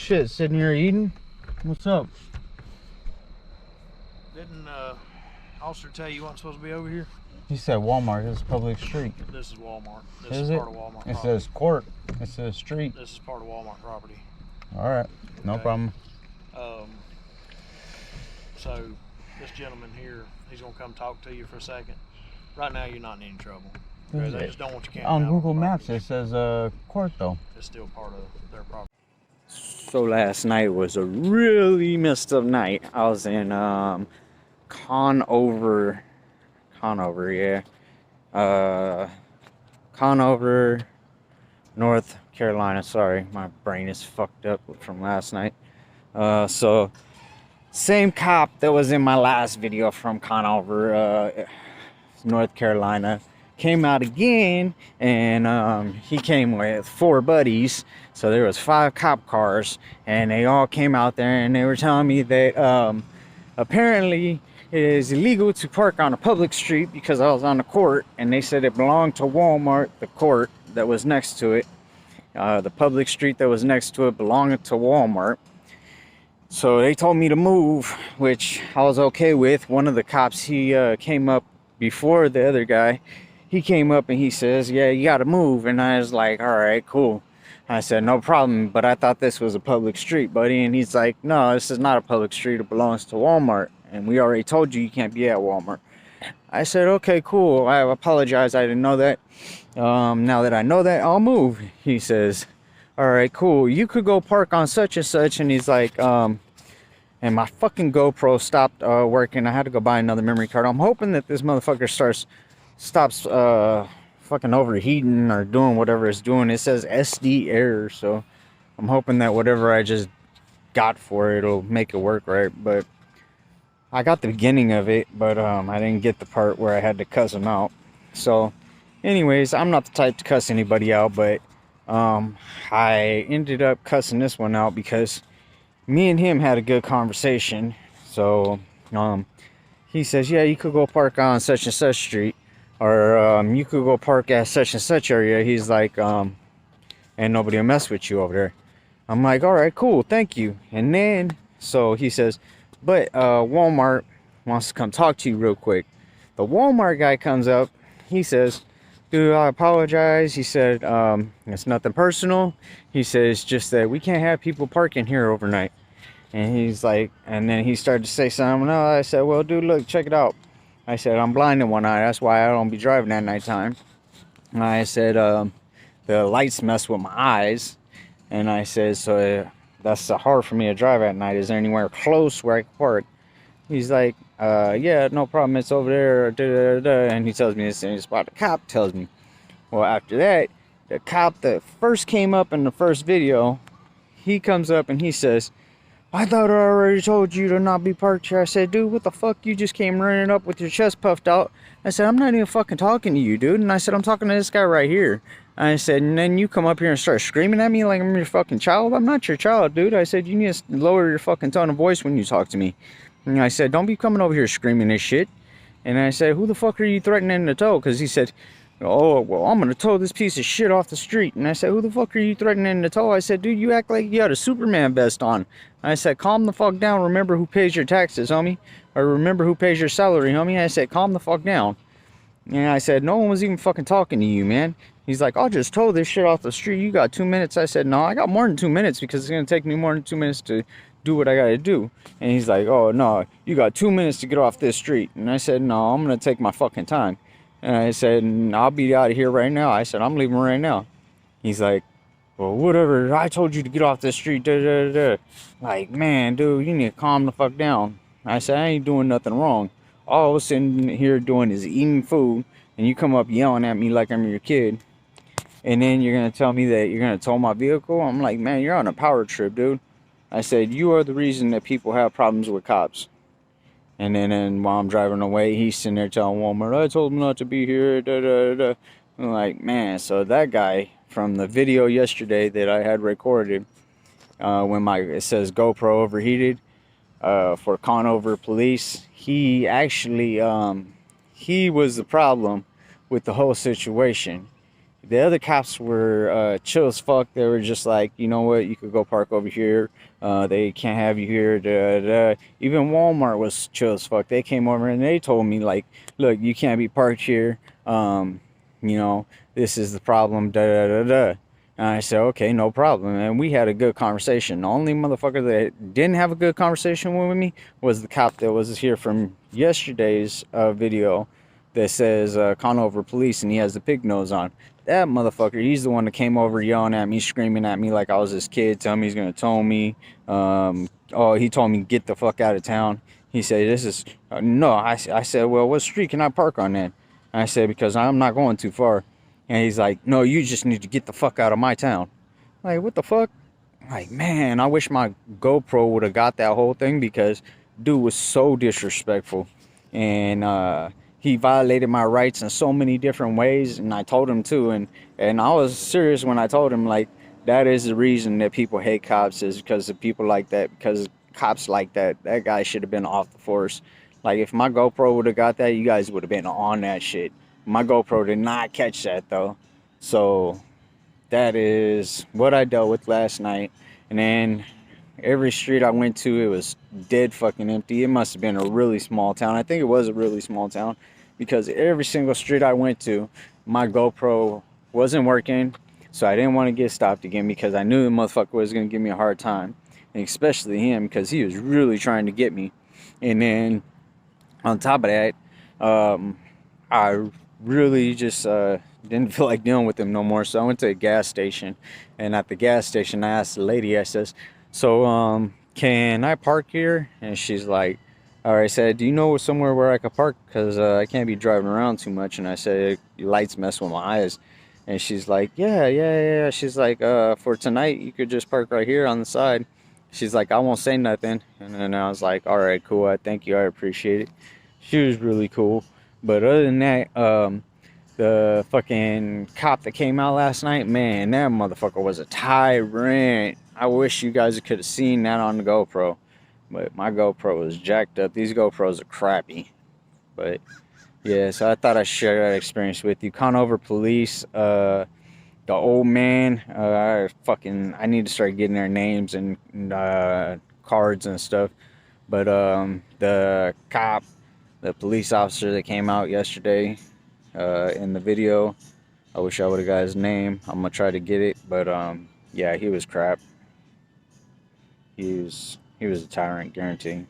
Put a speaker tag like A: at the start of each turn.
A: shit, sitting here eating. What's up?
B: Didn't officer tell you wasn't supposed to be over here?
A: He said Walmart. This is public street.
B: This is Walmart. This
A: Is
B: is
A: it?
B: part of Walmart
A: It
B: property.
A: says court. It says street.
B: This is part of Walmart property.
A: All right, no
B: Okay.
A: problem.
B: So this gentleman here, he's gonna come talk to you for a second. Right now, you're not in any trouble. Because they just don't want you camping
A: On
B: out
A: Google
B: the
A: Maps,
B: property.
A: it says court though.
B: It's still part of their property.
C: So last night was a really messed up night. I was in Conover, Conover, North Carolina. Sorry, my brain is fucked up from last night. So same cop that was in my last video from Conover, North Carolina, came out again, and he came with 4 buddies. So there was 5 cop cars, and they all came out there, and they were telling me that apparently it is illegal to park on a public street because I was on the court, and they said it belonged to Walmart, the court that was next to it. The public street that was next to it belonged to Walmart. So they told me to move, which I was okay with. One of the cops, he came up before the other guy. He came up and he says, yeah, you gotta move. And I was like, all right, cool. I said, no problem, but I thought this was a public street, buddy. And he's like, no, this is not a public street. It belongs to Walmart. And we already told you can't be at Walmart. I said, okay, cool. I apologize. I didn't know that. Now that I know that, I'll move. He says, all right, cool. You could go park on such and such. And he's like, and my fucking GoPro stopped working. I had to go buy another memory card. I'm hoping that this motherfucker stops fucking overheating or doing whatever it's doing. It says SD error, so I'm hoping that whatever I just got for it will make it work right. But I got the beginning of it, but I didn't get the part where I had to cuss him out. So anyways, I'm not the type to cuss anybody out, but I ended up cussing this one out because me and him had a good conversation. So he says, yeah, you could go park on such and such street, or you could go park at such and such area. He's like, and nobody will mess with you over there. I'm like, all right, cool, thank you. And then, so he says, but Walmart wants to come talk to you real quick. The Walmart guy comes up. He says, dude, I apologize. He said, it's nothing personal. He says, just that we can't have people parking here overnight. And he's like, and then he started to say something. No, I said, well, dude, look, check it out. I said, I'm blind in one eye. That's why I don't be driving at nighttime. And I said, the lights mess with my eyes. And I said, so that's hard for me to drive at night. Is there anywhere close where I can park? He's like, yeah, no problem. It's over there. Da, da, da, da. And he tells me the same spot the cop tells me. Well, after that, the cop that first came up in the first video, he comes up and he says, I thought I already told you to not be parked here. I said, dude, what the fuck? You just came running up with your chest puffed out. I said, I'm not even fucking talking to you, dude. And I said, I'm talking to this guy right here. I said, and then you come up here and start screaming at me like I'm your fucking child. I'm not your child, dude. I said, you need to lower your fucking tone of voice when you talk to me. And I said, don't be coming over here screaming this shit. And I said, who the fuck are you threatening to tow? Because he said, oh, well, I'm going to tow this piece of shit off the street. And I said, who the fuck are you threatening to tow? I said, dude, you act like you had a Superman vest on. I said, calm the fuck down. Remember who pays your taxes, homie. Or remember who pays your salary, homie. I said, calm the fuck down. And I said, no one was even fucking talking to you, man. He's like, I'll just tow this shit off the street. You got 2 minutes. I said, no, I got more than 2 minutes because it's going to take me more than 2 minutes to do what I got to do. And he's like, oh, no, you got 2 minutes to get off this street. And I said, no, I'm going to take my fucking time. And I said, I'll be out of here right now. I said, I'm leaving right now. He's like, well, whatever. I told you to get off the street. Da, da, da. Like, man, dude, you need to calm the fuck down. I said, I ain't doing nothing wrong. All I was sitting here doing is eating food. And you come up yelling at me like I'm your kid. And then you're going to tell me that you're going to tow my vehicle? I'm like, man, you're on a power trip, dude. I said, you are the reason that people have problems with cops. And then while I'm driving away, he's sitting there telling Walmart, I told him not to be here, da, da, da. I'm like, man, so that guy from the video yesterday that I had recorded, when it says GoPro overheated, for Conover police, he actually, he was the problem with the whole situation. The other cops were chill as fuck. They were just like, you know what, you could go park over here. They can't have you here. Da, da. Even Walmart was chill as fuck. They came over and they told me like, look, you can't be parked here. You know, this is the problem. Da da da da. And I said, okay, no problem. And we had a good conversation. The only motherfucker that didn't have a good conversation with me was the cop that was here from yesterday's video that says Conover police, and he has the pig nose on. That motherfucker, he's the one that came over yelling at me, screaming at me like I was his kid, telling me he's gonna tow me. Oh, he told me get the fuck out of town. He said, this is, no, I said, well, what street can I park on then? And I said, because I'm not going too far. And he's like, no, you just need to get the fuck out of my town. Like, what the fuck? Like, man, I wish my GoPro would have got that whole thing, because dude was so disrespectful. And he violated my rights in so many different ways, and I told him too. And I was serious when I told him, like, that is the reason that people hate cops, is because of people like that, because cops like that. That guy should have been off the force. Like, if my GoPro would have got that, you guys would have been on that shit. My GoPro did not catch that though. So that is what I dealt with last night. And then every street I went to, it was dead fucking empty. It must have been a really small town. I think it was a really small town, because every single street I went to, my GoPro wasn't working. So I didn't want to get stopped again, because I knew the motherfucker was going to give me a hard time. And especially him, because he was really trying to get me. And then on top of that, I really just didn't feel like dealing with him no more. So I went to a gas station, and at the gas station I asked the lady, I says, so can I park here? And she's like, all right. I said, do you know somewhere where I could park, because I can't be driving around too much? And I said, your lights mess with my eyes. And she's like, yeah. She's like, for tonight you could just park right here on the side. She's like, I won't say nothing. And then I was like, all right, cool, thank you, I appreciate it. She was really cool. But other than that, the fucking cop that came out last night, man, that motherfucker was a tyrant. I wish you guys could have seen that on the GoPro. But my GoPro was jacked up. These GoPros are crappy. But yeah, so I thought I'd share that experience with you. Conover police, the old man, I need to start getting their names and cards and stuff. But the cop, the police officer that came out yesterday in the video, I wish I would have got his name. I'm gonna try to get it, but yeah, he was crap. He was a tyrant, guarantee.